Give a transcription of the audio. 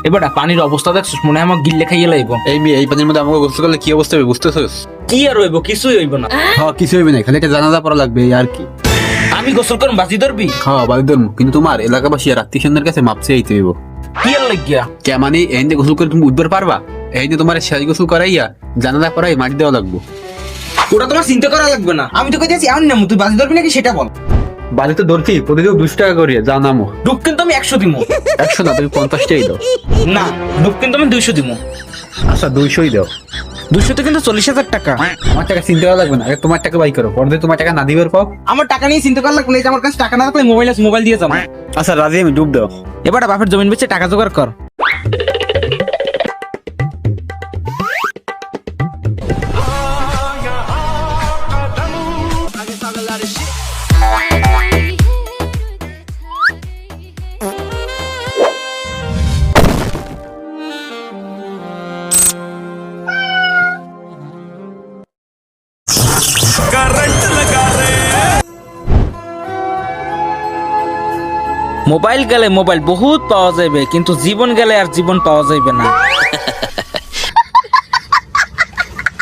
এবারটা পানির অবস্থা দেখছিস, মনে হয় আমার গিল্লে খাইয়ে লাইব। এই পানির মধ্যে আমাকে গোসল করলে কি অবস্থা হবে বুঝতেছিস? কি আর হইব, কিছুই হইব না। হ্যাঁ কিছু হইবে না, খালি একটা জানাজা পড়া লাগবে এই আর কি। আমি গোসল করুন বাজি ধরবি? হ্যাঁ বাড়ি ধরবো, কিন্তু তোমার এলাকাবাসী আর আত্মীয় স্বজনের কাছে মাপছে আইতে হইব। কি আর লাগিয়া? কে মানে এই যে গোসল করে তুমি উঠবার পারবা? এই যে তোমার শেষ গোসল করাইয়া জানাজা করাই মাটি দেওয়া লাগবো। ওটা তোমার চিন্তা করা লাগবে না, আমি তো কইতেছি আমি নামু, তুই বাজি ধরবি নাকি সেটা বল। বাড়িতে ধরছি প্রতিদিন 200 টাকা করিয়া যা নামো। ডুব কিন্তু আমি 100 দিমু। 100 না, তুমি 50 টাকাই দাও। না, ডুব কিন্তু আমি 200 দিমু। আচ্ছা 200ই দাও। 200 তে কিন্তু 40,000 টাকা। আমার টাকা চিন্তা করা লাগবে না, আগে তোমার টাকা বাই করো, পরে তোমার টাকা না দিবার পাও। আমার টাকা নিয়ে চিন্তা করা লাগবে না, এই যে আমার কাছে টাকা না থাকলে মোবাইল আছে, মোবাইল দিয়ে যাবো। আচ্ছা রাজি, আমি ডুব দাও। এবার বাপের জমিন বেচে টাকা জোগাড় কর। মোবাইল গেলে মোবাইল বহুত পাওয়া যাবে, কিন্তু জীবন গেলে আর জীবন পাওয়া যাবে না।